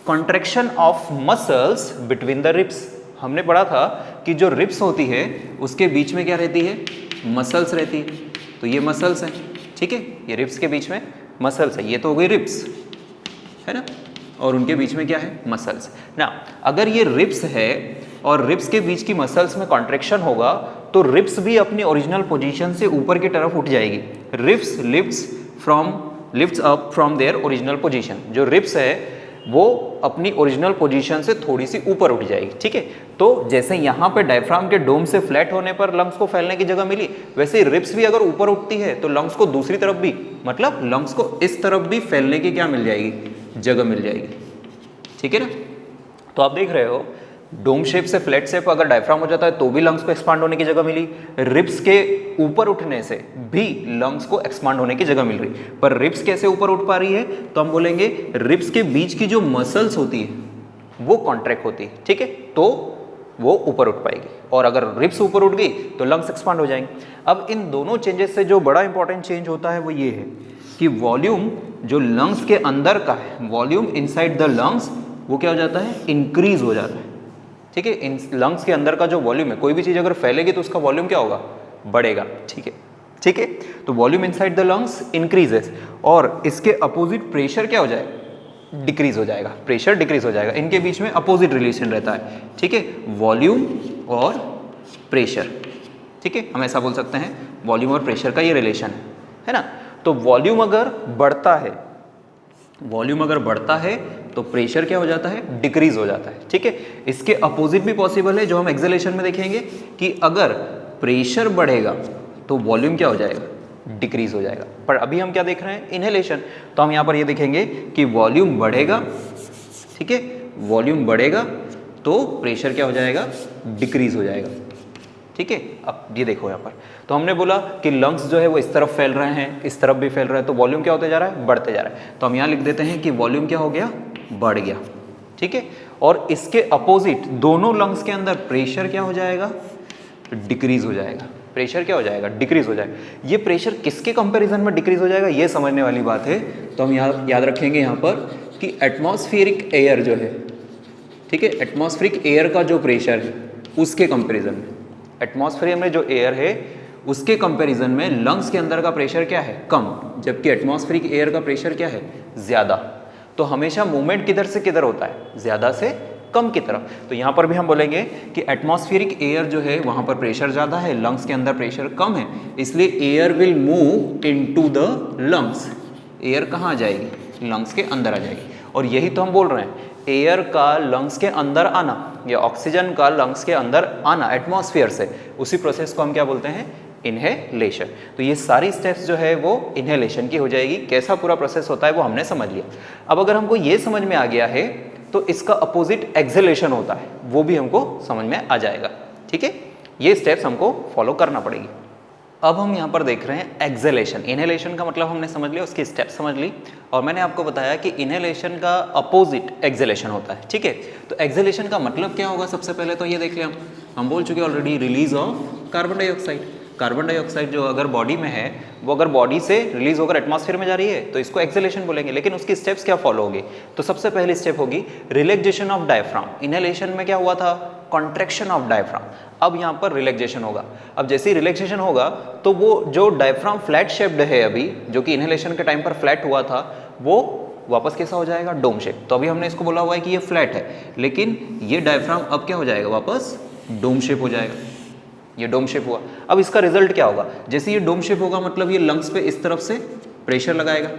contraction of muscles between the ribs. हमने पढ़ा था कि जो रिब्स होती है उसके बीच में क्या रहती है, मसल्स रहती है। तो ये मसल्स हैं, ठीक है, ये रिब्स के बीच में मसल्स है, ये तो हो गई रिब्स, है ना, और उनके बीच में क्या है, मसल्स ना। अगर ये रिब्स है और रिब्स के बीच की मसल्स में कॉन्ट्रैक्शन होगा तो रिब्स भी अपनी ओरिजिनल पोजीशन से ऊपर की तरफ उठ जाएगी। Ribs lifts up from there original position. जो रिब्स है वो अपनी ओरिजिनल पोजीशन से थोड़ी सी ऊपर उठ जाएगी, ठीक है। तो जैसे यहाँ पे डायफ्राम के डोम से फ्लैट होने पर लंग्स को फैलने की जगह मिली, वैसे रिब्स भी अगर ऊपर उठती है तो लंग्स को दूसरी तरफ भी, मतलब लंग्स को इस तरफ भी फैलने की क्या मिल जाएगी, जगह मिल जाएगी, ठीक है ना। तो आप देख रहे हो डोम शेप से फ्लैट शेप अगर डायफ्राम हो जाता है तो भी लंग्स को एक्सपांड होने की जगह मिली, रिब्स के ऊपर उठने से भी लंग्स को एक्सपांड होने की जगह मिल रही। पर रिब्स कैसे ऊपर उठ पा रही है, तो हम बोलेंगे रिब्स के बीच की जो मसल्स होती है वो कॉन्ट्रैक्ट होती है, ठीक है, तो वो ऊपर उठ पाएगी। और अगर रिब्स ऊपर उठ गई तो लंग्स एक्सपांड हो जाएंगे। अब इन दोनों चेंजेस से जो बड़ा इंपॉर्टेंट चेंज होता है वो ये है कि वॉल्यूम जो लंग्स के अंदर का है, वॉल्यूम इनसाइड द लंग्स, वो क्या हो जाता है, इंक्रीज हो जाता है, ठीक है। इन लंग्स के अंदर का जो वॉल्यूम है, कोई भी चीज़ अगर फैलेगी तो उसका वॉल्यूम क्या होगा, बढ़ेगा, ठीक है, ठीक है। तो volume inside the lungs increases और इसके अपोजिट प्रेशर क्या हो जाएगा, डिक्रीज हो जाएगा, प्रेशर डिक्रीज हो जाएगा। इनके बीच में अपोजिट रिलेशन रहता है, ठीक है, वॉल्यूम और प्रेशर, ठीक है, हम ऐसा बोल सकते हैं वॉल्यूम और प्रेशर का ये रिलेशन है ना। तो वॉल्यूम अगर बढ़ता है तो प्रेशर क्या हो जाता है, डिक्रीज हो जाता है, ठीक है। इसके अपोजिट भी पॉसिबल है, जो हम एक्सेलेशन में देखेंगे कि अगर प्रेशर बढ़ेगा तो वॉल्यूम क्या हो जाएगा, डिक्रीज हो जाएगा। पर अभी हम क्या देख रहे हैं, इनहेलेशन। तो हम यहाँ पर ये देखेंगे कि वॉल्यूम बढ़ेगा, ठीक है, वॉल्यूम बढ़ेगा तो प्रेशर क्या हो जाएगा, डिक्रीज हो जाएगा, ठीक है। अब ये देखो यहाँ पर, तो हमने बोला कि लंग्स जो है वो इस तरफ फैल रहे हैं, इस तरफ भी फैल रहे हैं, तो वॉल्यूम क्या होते जा रहा है, बढ़ते जा रहा है। तो हम यहाँ लिख देते हैं कि वॉल्यूम क्या हो गया, बढ़ गया, ठीक है। और इसके अपोजिट दोनों लंग्स के अंदर प्रेशर क्या हो जाएगा, डिक्रीज हो जाएगा, प्रेशर क्या हो जाएगा, डिक्रीज हो जाएगा। ये प्रेशर किसके कंपैरिजन में डिक्रीज हो जाएगा, ये समझने वाली बात है। तो हम यहाँ याद रखेंगे यहाँ पर कि एटमॉस्फेरिक एयर जो है, ठीक है, एटमॉस्फेरिक एयर का जो प्रेशर है उसके कंपैरिजन में, एटमॉस्फेयर में जो एयर है उसके कंपैरिजन में लंग्स के अंदर का प्रेशर क्या है, कम, जबकि एटमॉस्फेरिक एयर का प्रेशर क्या है, ज़्यादा। तो हमेशा मूवमेंट किधर से किधर होता है, ज़्यादा से कम की तरफ। तो यहाँ पर भी हम बोलेंगे कि एटमॉस्फेरिक एयर जो है वहाँ पर प्रेशर ज़्यादा है, लंग्स के अंदर प्रेशर कम है, इसलिए air will move into the lungs. Air कहाँ आ जाएगी, लंग्स के अंदर आ जाएगी। और यही तो हम बोल रहे हैं, एयर का लंग्स के अंदर आना या ऑक्सीजन का लंग्स के अंदर आना एटमॉस्फेयर से, उसी प्रोसेस को हम क्या बोलते हैं, इनहेलेशन। तो ये सारी स्टेप्स जो है वो इनहेलेशन की हो जाएगी। कैसा पूरा प्रोसेस होता है वो हमने समझ लिया। अब अगर हमको ये समझ में आ गया है तो इसका अपोजिट एक्सेलेशन होता है, वो भी हमको समझ में आ जाएगा, ठीक है। ये स्टेप्स हमको फॉलो करना पड़ेगी। अब हम यहाँ पर देख रहे हैं एक्सेलेशन। इनहेलेशन का मतलब हमने समझ लिया, उसकी स्टेप समझ ली, और मैंने आपको बताया कि इनहेलेशन का अपोजिट एक्सेलेशन होता है, ठीक है। तो एक्सेलेशन का मतलब क्या होगा, सबसे पहले तो ये देख लिया, हम बोल चुके already, release of carbon dioxide. Carbon dioxide जो अगर बॉडी में है, वो अगर बॉडी से रिलीज होकर एटमॉस्फेयर में जा रही है तो इसको एक्सेलेशन बोलेंगे। लेकिन उसकी स्टेप्स क्या फॉलो होगी, तो सबसे पहली स्टेप होगी रिलैक्सेशन ऑफ डायफ्राम। इनहेलेशन में क्या हुआ था, कॉन्ट्रैक्शन ऑफ डायफ्राम, अब यहाँ पर रिलैक्सेशन होगा। अब जैसे ही रिलैक्सेशन होगा तो वो जो डायफ्राम फ्लैट शेप्ड है अभी, जो कि इनहेलेशन के टाइम पर फ्लैट हुआ था, वो वापस कैसा हो जाएगा, डोम शेप। तो अभी हमने इसको बोला हुआ है कि ये फ्लैट है, लेकिन ये डायफ्राम अब क्या हो जाएगा, वापस डोम शेप हो जाएगा। ये डोम शेप हुआ। अब इसका रिजल्ट क्या होगा, जैसे ये डोम शेप होगा मतलब ये लंग्स पे इस तरफ से प्रेशर लगाएगा,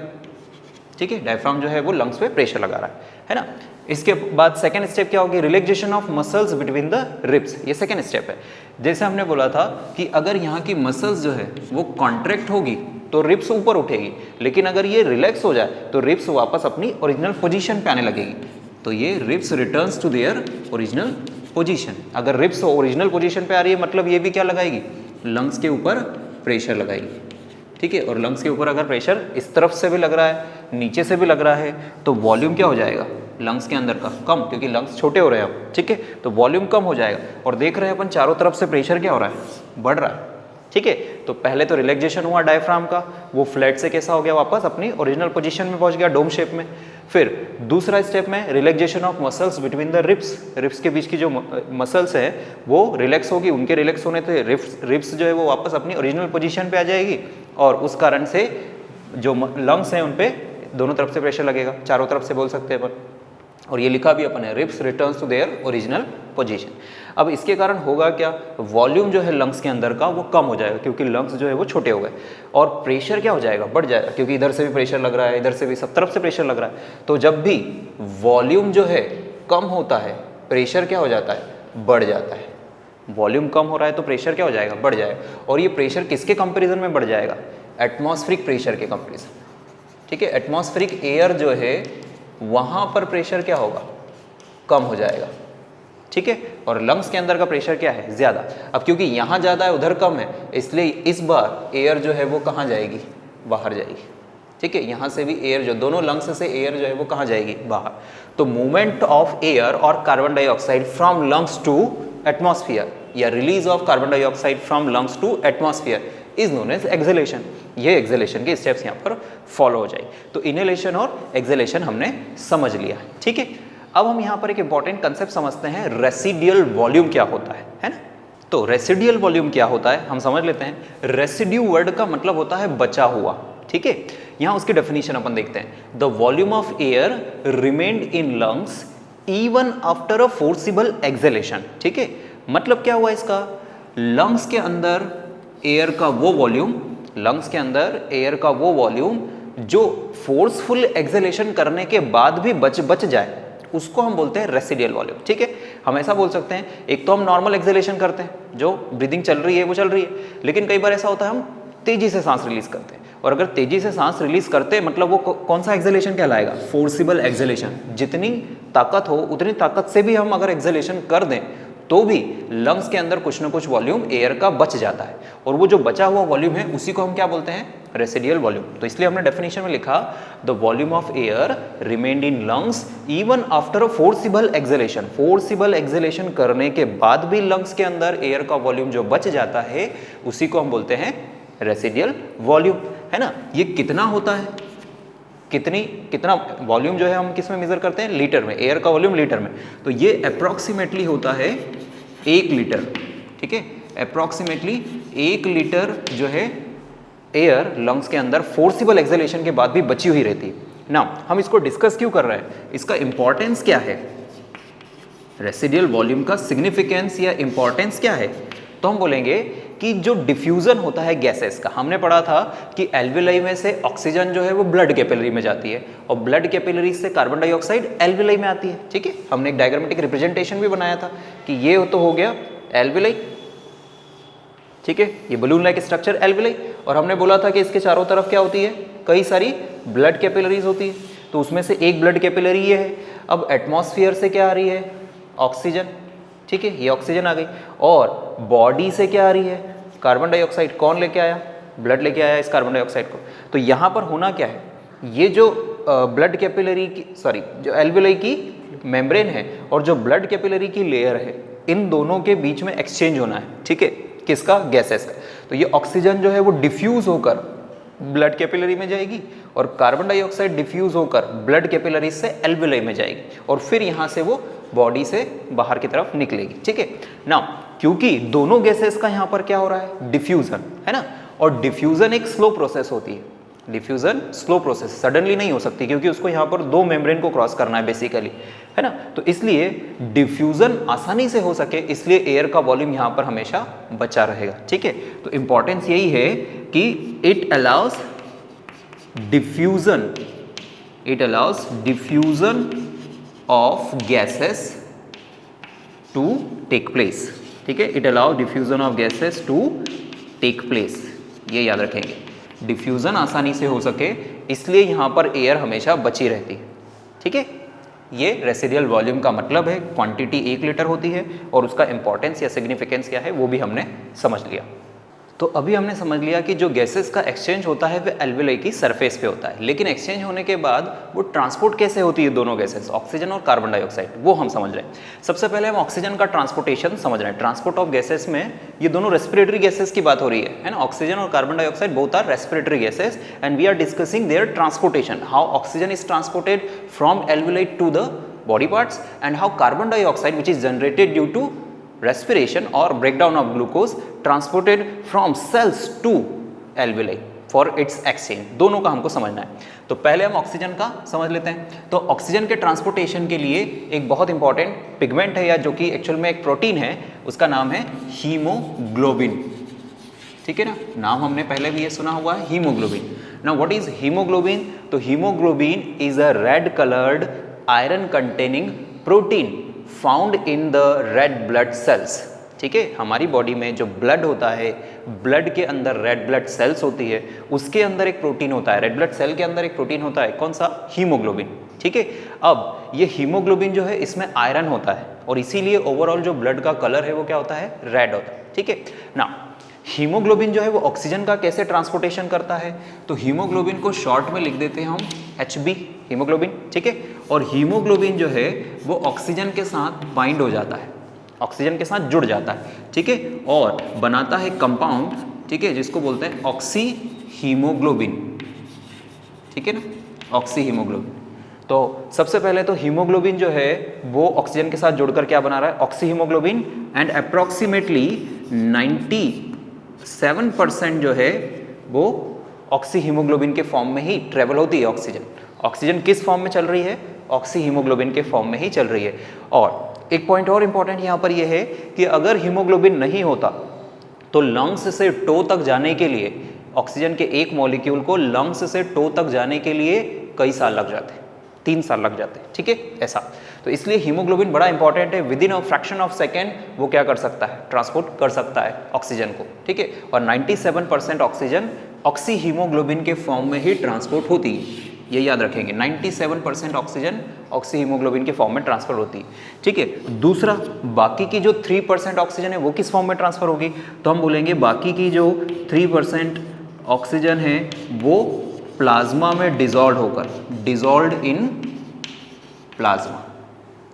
ठीक है। डायफ्राम जो है वो लंग्स पे प्रेशर लगा रहा है ना। इसके बाद सेकेंड स्टेप क्या होगी, relaxation of muscles between the ribs. ये सेकेंड स्टेप है। जैसे हमने बोला था कि अगर यहाँ की मसल्स जो है वो कॉन्ट्रैक्ट होगी तो रिब्स ऊपर उठेगी, लेकिन अगर ये रिलैक्स हो जाए तो रिब्स वापस अपनी ओरिजिनल पोजीशन पे आने लगेगी। तो ये ribs returns to their original position. अगर रिब्स ओरिजिनल पोजीशन पे आ रही है मतलब ये भी क्या लगाएगी, लंग्स के ऊपर प्रेशर लगाएगी, ठीक है। और लंग्स के ऊपर अगर प्रेशर इस तरफ से भी लग रहा है, नीचे से भी लग रहा है, तो वॉल्यूम क्या हो जाएगा लंग्स के अंदर का, कम, क्योंकि लंग्स छोटे हो रहे हैं अब, ठीक है। तो वॉल्यूम कम हो जाएगा। और देख रहे हैं अपन चारों तरफ से प्रेशर क्या हो रहा है, बढ़ रहा है, ठीक है। तो पहले तो रिलैक्सेशन हुआ डायफ्राम का, वो फ्लैट से कैसा हो गया, वापस अपनी ओरिजिनल पोजीशन में पहुंच गया, डोम शेप में। फिर दूसरा स्टेप में relaxation of muscles between the ribs. Ribs के बीच की जो मसल्स है वो रिलैक्स होगी, उनके रिलैक्स होने से रिब्स जो है वो वापस अपनी ओरिजिनल पोजीशन पे आ जाएगी, और उस कारण से जो लंग्स हैं उन पे दोनों तरफ से प्रेशर लगेगा, चारों तरफ से बोल सकते हैं अपन। और ये लिखा भी अपन है, ribs returns to their original position. अब इसके कारण होगा क्या, वॉल्यूम जो है लंग्स के अंदर का वो कम हो जाएगा, क्योंकि लंग्स जो है वो छोटे हो गए, और प्रेशर क्या हो जाएगा, बढ़ जाएगा, क्योंकि इधर से भी प्रेशर लग रहा है, इधर से भी, सब तरफ से प्रेशर लग रहा है। तो जब भी वॉल्यूम जो है कम होता है, प्रेशर क्या हो जाता है, बढ़ जाता है। वॉल्यूम कम हो रहा है तो प्रेशर क्या हो जाएगा, बढ़ जाएगा। और ये प्रेशर किसके कंपेरिजन में बढ़ जाएगा, एटमॉस्फेरिक प्रेशर के कंपेरिजन, ठीक है। एटमॉस्फेरिक एयर जो है वहाँ पर प्रेशर क्या होगा, कम हो जाएगा, ठीक है। और लंग्स के अंदर का प्रेशर क्या है, ज़्यादा। अब क्योंकि यहाँ ज़्यादा है उधर कम है, इसलिए इस बार एयर जो है वो कहाँ जाएगी, बाहर जाएगी, ठीक है। यहाँ से भी एयर जो, दोनों लंग्स से एयर जो है वो कहाँ जाएगी, बाहर। तो मूवमेंट ऑफ एयर और carbon dioxide from lungs to atmosphere, या release of carbon dioxide from lungs to atmosphere is known as exhalation. ये एक्सेलेशन के स्टेप्स यहाँ पर फॉलो हो जाए। तो इनहेलेशन और एक्सेलेशन हमने समझ लिया, ठीक है। अब हम यहाँ पर एक इंपॉर्टेंट कंसेप्ट समझते हैं, रेसिडियल वॉल्यूम क्या होता है ना। तो रेसिडियल वॉल्यूम क्या होता है हम समझ लेते हैं। रेसिड्यू वर्ड का मतलब होता है बचा हुआ, ठीक है। यहाँ उसकी डेफिनेशन अपन देखते हैं, the volume of air remained in lungs even after a forcible acceleration, ठीक है। मतलब क्या हुआ इसका, लंग्स के अंदर एयर का वो वॉल्यूम, लंग्स के अंदर एयर का वो वॉल्यूम जो फोर्सफुल एक्सेलेशन करने के बाद भी बच जाए, उसको हम बोलते हैं रेसिडियल वॉल्यूम, ठीक है। हम ऐसा बोल सकते हैं, एक तो हम नॉर्मल एक्सेलेशन करते हैं, जो ब्रीदिंग चल रही है वो चल रही है, लेकिन कई बार ऐसा होता है हम तेजी से सांस रिलीज करते हैं, और अगर तेजी से सांस रिलीज करते हैं मतलब वो कौन सा एक्सेलेशन कहलाएगा, फोर्सिबल एक्सेलेशन। जितनी ताकत हो उतनी ताकत से भी हम अगर एक्सेलेशन कर दें तो भी लंग्स के अंदर कुछ ना कुछ वॉल्यूम एयर का बच जाता है, और वो जो बचा हुआ वॉल्यूम है उसी को हम क्या बोलते हैं, रेसिडियल वॉल्यूम। तो इसलिए हमने डेफिनेशन में लिखा, the volume of air remained in lungs even after a forcible acceleration. Forcible acceleration करने के बाद भी लंग्स के अंदर एयर का वॉल्यूम जो बच जाता है उसी को हम बोलते हैं रेसिडियल वॉल्यूम, है ना। ये कितना होता है, कितना वॉल्यूम जो है हम किस में मेजर करते हैं, लीटर में, एयर का वॉल्यूम लीटर में। तो ये अप्रॉक्सीमेटली होता है 1 लीटर, ठीक है। अप्रॉक्सीमेटली 1 लीटर जो है एयर लंग्स के अंदर फोर्सिबल एक्सेलेशन के बाद भी बची हुई रहती है ना। हम इसको डिस्कस क्यों कर रहे हैं, इसका इंपॉर्टेंस क्या है, रेसिडियल वॉल्यूम का सिग्निफिकेंस या इंपॉर्टेंस क्या है। तो हम बोलेंगे कि जो डिफ्यूजन होता है गैसेस का, हमने पढ़ा था कि एल्विलाई में से ऑक्सीजन जो है वो ब्लड कैपिलरी में जाती है, और ब्लड कैपिलरी से कार्बन डाइऑक्साइड एल्विलाई में आती है, ठीक है। हमने एक डायग्रामेटिक रिप्रेजेंटेशन भी बनाया था कि ये तो हो गया एल्विलाई, ठीक है, ये बलून लाइक स्ट्रक्चर एल्विलाई, और हमने बोला था कि इसके चारों तरफ क्या होती है, कई सारी ब्लड कैपिलरीज होती है। तो उसमें से एक ब्लड कैपिलरी ये है। अब एटमॉस्फेयर से क्या आ रही है, ऑक्सीजन, ठीक है, ये ऑक्सीजन आ गई, और बॉडी से क्या आ रही है, कार्बन डाइऑक्साइड कौन लेके आया? ब्लड लेके आया इस कार्बन डाइऑक्साइड को। तो यहाँ पर होना क्या है, ये जो ब्लड कैपिलरी की जो एल्वियोलाई की मेम्ब्रेन है और जो ब्लड कैपिलरी की लेयर है, इन दोनों के बीच में एक्सचेंज होना है, ठीक है, किसका? गैसेस का। तो ये ऑक्सीजन जो है वो डिफ्यूज होकर ब्लड कैपिलरी में जाएगी और कार्बन डाइऑक्साइड डिफ्यूज होकर ब्लड कैपिलरी से एल्वियोलाई में जाएगी और फिर यहाँ से वो बॉडी से बाहर की तरफ निकलेगी, ठीक है। नाउ क्योंकि दोनों गैसेस का यहाँ पर क्या हो रहा है? डिफ्यूजन, है ना। और डिफ्यूजन एक स्लो प्रोसेस होती है, डिफ्यूजन स्लो प्रोसेस, सडनली नहीं हो सकती क्योंकि उसको यहाँ पर दो मेम्ब्रेन को क्रॉस करना है बेसिकली, है ना। तो इसलिए डिफ्यूजन आसानी से हो सके इसलिए एयर का वॉल्यूम यहाँ पर हमेशा बचा रहेगा, ठीक है। तो इंपॉर्टेंस यही है कि it allows diffusion of gases to take place, ठीक है। It allows diffusion of gases to take place, ये याद रखेंगे। डिफ्यूजन आसानी से हो सके इसलिए यहाँ पर एयर हमेशा बची रहती है, ठीक है। ये रेसिडियल वॉल्यूम का मतलब है, क्वांटिटी 1 लीटर होती है और उसका इंपॉर्टेंस या सिग्निफिकेंस क्या है वो भी हमने समझ लिया। तो अभी हमने समझ लिया कि जो गैसेस का एक्सचेंज होता है वो एल्वियोलाई की सरफेस पे होता है, लेकिन एक्सचेंज होने के बाद वो ट्रांसपोर्ट कैसे होती है दोनों गैसेस, ऑक्सीजन और कार्बन डाइऑक्साइड, वो हम समझ रहे हैं। सबसे पहले हम ऑक्सीजन का ट्रांसपोर्टेशन समझ रहे हैं। ट्रांसपोर्ट ऑफ गैसेस में ये दोनों रेस्पिरेटरी गैसेस की बात हो रही है ना। ऑक्सीजन और carbon dioxide both are respiratory gases and we are discussing their transportation, how oxygen is transported from alveoli to the body parts and how carbon dioxide which is generated due to respiration or breakdown of glucose transported from cells to alveoli for its exchange। दोनों का हमको समझना है। तो पहले हम oxygen का समझ लेते हैं। तो ऑक्सीजन के ट्रांसपोर्टेशन के लिए एक बहुत इंपॉर्टेंट पिगमेंट है या जो कि एक्चुअल में एक प्रोटीन है, उसका नाम है हीमोग्लोबिन, ठीक है ना। नाम हमने पहले भी ये सुना हुआ है, haemoglobin. Now what is haemoglobin? तो haemoglobin is a red coloured iron containing protein found in the red blood cells, ठीक है। हमारी बॉडी में जो ब्लड होता है, ब्लड के अंदर रेड ब्लड सेल्स होती है, उसके अंदर एक प्रोटीन होता है, रेड ब्लड सेल के अंदर एक प्रोटीन होता है, कौन सा? हीमोग्लोबिन, ठीक है। अब ये हीमोग्लोबिन जो है इसमें आयरन होता है और इसीलिए ओवरऑल जो ब्लड का कलर है वो क्या होता है? रेड होता है, ठीक है ना। हीमोग्लोबिन जो है वो ऑक्सीजन का कैसे ट्रांसपोर्टेशन करता है? तो हीमोग्लोबिन को शॉर्ट में लिख देते हैं हम HB, हीमोग्लोबिन, ठीक है। और हीमोग्लोबिन जो है वो ऑक्सीजन के साथ बाइंड हो जाता है, ऑक्सीजन के साथ जुड़ जाता है, ठीक है, और बनाता है कंपाउंड, ठीक है, जिसको बोलते हैं ऑक्सी हीमोग्लोबिन, ठीक है ना, ऑक्सी हीमोग्लोबिन। तो सबसे पहले तो हीमोग्लोबिन जो है वो ऑक्सीजन के साथ जुड़कर क्या बना रहा है? Oxy haemoglobin. एंड अप्रोक्सीमेटली 97% जो है वो ऑक्सी हीमोग्लोबिन के फॉर्म में ही ट्रेवल होती है ऑक्सीजन। ऑक्सीजन किस फॉर्म में चल रही है? ऑक्सी हीमोग्लोबिन के फॉर्म में ही चल रही है। और एक पॉइंट और इंपॉर्टेंट यहाँ पर यह है कि अगर हीमोग्लोबिन नहीं होता तो लंग्स से टो तक जाने के लिए, ऑक्सीजन के एक मॉलिक्यूल को लंग्स से टो तक जाने के लिए कई साल लग जाते हैं, 3 साल लग जाते हैं, ठीक है, ऐसा। तो इसलिए हीमोग्लोबिन बड़ा इंपॉर्टेंट है। With in a fraction of second वो क्या कर सकता है? ट्रांसपोर्ट कर सकता है ऑक्सीजन को, ठीक है। और 97% ऑक्सीजन ऑक्सी हीमोग्लोबिन के फॉर्म में ही ट्रांसपोर्ट होती है, ये याद रखेंगे। 97% ऑक्सीजन ऑक्सी हीमोग्लोबिन के फॉर्म में ट्रांसफर होती है, ठीक है। दूसरा, बाकी की जो 3% ऑक्सीजन है वो किस फॉर्म में ट्रांसफर होगी? तो हम बोलेंगे बाकी की जो 3% ऑक्सीजन है वो प्लाज्मा में डिजॉल्व होकर, डिजॉल्व इन प्लाज्मा,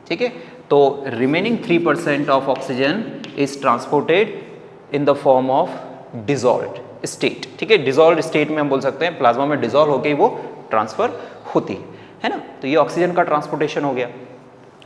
ठीक है। तो remaining 3% of oxygen is transported in the form of dissolved state, ठीक है। डिजॉल्व्ड स्टेट में हम बोल सकते हैं प्लाज्मा में डिजॉल्व होकर वो ट्रांसफर होती है ना। तो ये ऑक्सीजन का ट्रांसपोर्टेशन हो गया।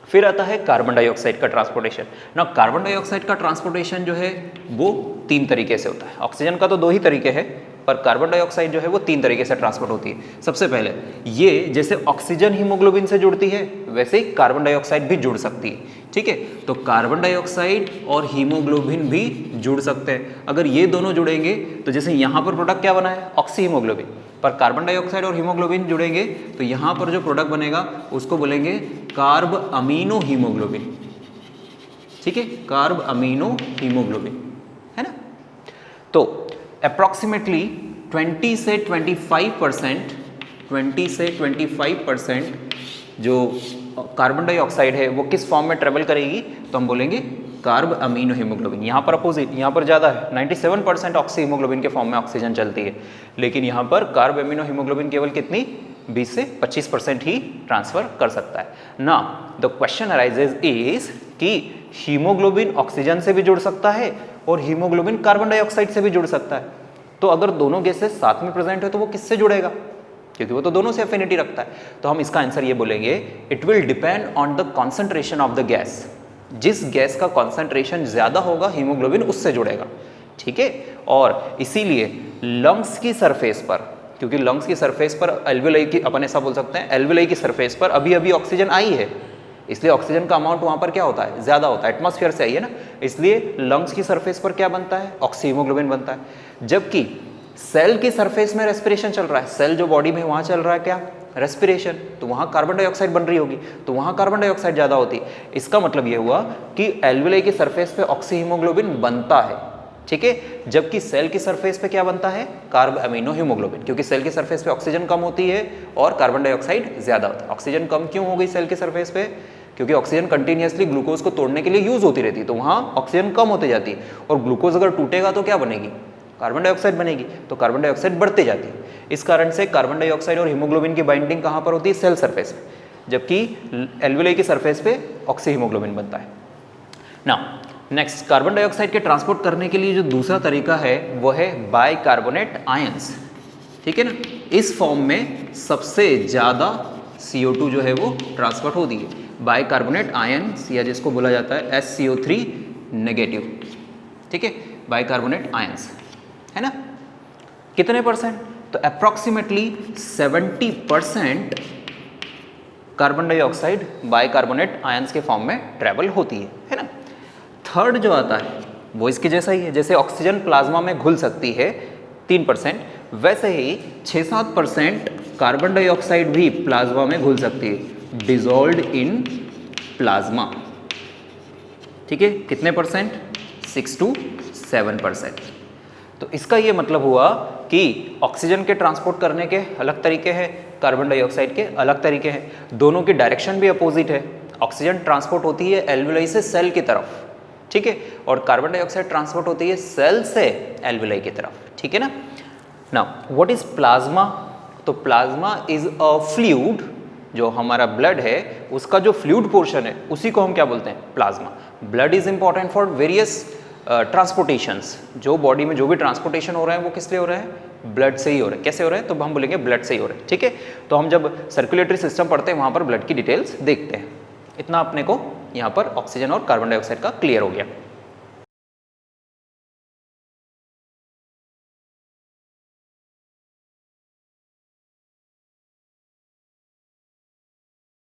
फिर आता है कार्बन डाइऑक्साइड का ट्रांसपोर्टेशन। ना कार्बन डाइऑक्साइड का ट्रांसपोर्टेशन जो है वो 3 तरीके से होता है। ऑक्सीजन का तो 2 ही तरीके हैं, पर कार्बन डाइऑक्साइड जो है वो 3 तरीके से ट्रांसपोर्ट होती है। सबसे पहले ये जैसे ऑक्सीजन हीमोग्लोबिन से जुड़ती है वैसे ही कार्बन डाइऑक्साइड भी जुड़ सकती है, ठीक है। तो कार्बन डाइऑक्साइड और हीमोग्लोबिन भी जुड़ सकते हैं। अगर ये दोनों जुड़ेंगे तो जैसे यहाँ पर प्रोडक्ट क्या बना है? Oxy haemoglobin. पर कार्बन डाइऑक्साइड और हीमोग्लोबिन जुड़ेंगे तो यहाँ पर जो प्रोडक्ट बनेगा उसको बोलेंगे कार्ब अमीनो हीमोग्लोबिन, ठीक है, कार्ब अमीनो हीमोग्लोबिन, है ना। तो अप्रॉक्सीमेटली 20 से 25% जो कार्बन डाइऑक्साइड है वो किस फॉर्म में ट्रेवल करेगी? तो हम बोलेंगे कार्ब अमीनो हीमोग्लोबिन। यहाँ पर अपोजिट, यहाँ पर ज़्यादा है, 97% ऑक्सी हीमोग्लोबिन के फॉर्म में ऑक्सीजन चलती है, लेकिन यहाँ पर कार्ब अमीनो हीमोग्लोबिन केवल कितनी 20 से 25% ही ट्रांसफर कर सकता है ना। द क्वेश्चन अराइजेज इज कि हीमोग्लोबिन ऑक्सीजन से भी जुड़ सकता है और हीमोग्लोबिन कार्बन डाइऑक्साइड से भी जुड़ सकता है, तो अगर दोनों गैसेस साथ में प्रेजेंट है तो वो किससे जुड़ेगा, क्योंकि वो तो दोनों से एफिनिटी रखता है। तो हम इसका आंसर ये बोलेंगे, it will depend on the concentration of the gas. जिस गैस का कॉन्सेंट्रेशन ज्यादा होगा हीमोग्लोबिन उससे जुड़ेगा, ठीक है। और इसीलिए लंग्स की सरफेस पर, क्योंकि लंग्स की सरफेस पर एल्वियोलाई की, अपन ऐसा बोल सकते हैं एल्वियोलाई की सरफेस पर अभी अभी ऑक्सीजन आई है, इसलिए ऑक्सीजन का अमाउंट वहां पर क्या होता है, ज्यादा होता है, एटमॉस्फेयर से आई है ना, इसलिए लंग्स की सरफेस पर क्या बनता है, ऑक्सी हीमोग्लोबिन बनता है। जबकि सेल की सरफेस में रेस्पिरेशन चल रहा है, सेल जो बॉडी में वहां चल रहा है क्या, रेस्पिरेशन, तो वहां कार्बन डाइऑक्साइड बन रही होगी, तो वहां कार्बन डाइऑक्साइड ज्यादा होती है। इसका मतलब यह हुआ कि एल्वियोलाई की सरफेस पे ऑक्सी हीमोग्लोबिन बनता है, ठीक है, जबकि सेल की सरफेस पे क्या बनता है, कार्ब अमीनो हीमोग्लोबिन, क्योंकि सेल की सरफेस पे ऑक्सीजन कम होती है और कार्बन डाइऑक्साइड ज्यादा होता है। ऑक्सीजन कम क्यों हो गई सेल की सरफेस पे, क्योंकि ऑक्सीजन कंटिन्यूअसली ग्लूकोज को तोड़ने के लिए यूज होती रहती है, तो वहां ऑक्सीजन कम होती जाती है, और ग्लूकोज अगर टूटेगा तो क्या बनेगी, कार्बन डाइऑक्साइड बनेगी, तो कार्बन डाइऑक्साइड बढ़ते जाती है। इस कारण से कार्बन डाइऑक्साइड और हीमोग्लोबिन की बाइंडिंग कहाँ पर होती है, सेल सरफेस पे, जबकि एल्वियोलाई की सरफेस पे ऑक्सी हीमोग्लोबिन बनता है ना। नेक्स्ट, कार्बन डाइऑक्साइड के ट्रांसपोर्ट करने के लिए जो दूसरा तरीका है वो है बाइकार्बोनेट आयंस, ठीक है ना। इस फॉर्म में सबसे ज़्यादा CO2 जो है वो ट्रांसफर होती है, बाइकार्बोनेट आयंस, या जिसको बोला जाता है SCO3 नेगेटिव, ठीक है, बाइकार्बोनेट आयंस, है ना। कितने परसेंट, तो approximately 70% carbon dioxide bicarbonate ions के फॉर्म में ट्रेवल होती है ना। थर्ड जो आता है वो इसके जैसा ही है, जैसे ऑक्सीजन प्लाज्मा में घुल सकती है 3%, वैसे ही 6-7% कार्बन डाइऑक्साइड भी प्लाज्मा में घुल सकती है, डिजोल्व्ड इन प्लाज्मा, ठीक है। कितने परसेंट, 6 to 7%। तो इसका ये मतलब हुआ कि ऑक्सीजन के ट्रांसपोर्ट करने के अलग तरीके हैं, कार्बन डाइऑक्साइड के अलग तरीके हैं, दोनों की डायरेक्शन भी अपोजिट है। ऑक्सीजन ट्रांसपोर्ट होती है एल्वियोलाई से सेल की तरफ, ठीक है, और कार्बन डाइऑक्साइड ट्रांसपोर्ट होती है सेल से एल्वियोलाई की तरफ, ठीक है ना। नाउ व्हाट इज प्लाज्मा, तो प्लाज्मा इज अ फ्लूइड, जो हमारा ब्लड है उसका जो फ्लूइड पोर्शन है उसी को हम क्या बोलते हैं, plasma. Blood is important for various transportations, जो बॉडी में जो भी ट्रांसपोर्टेशन हो रहा है वो किस लिए हो रहा है, ब्लड से ही हो रहा है। कैसे हो रहा है, तो हम बोलेंगे ब्लड से ही हो रहा है, ठीक है। तो हम जब सर्कुलेटरी सिस्टम पढ़ते हैं वहाँ पर ब्लड की डिटेल्स देखते हैं। इतना अपने को यहाँ पर ऑक्सीजन और कार्बन डाइऑक्साइड का क्लियर हो गया।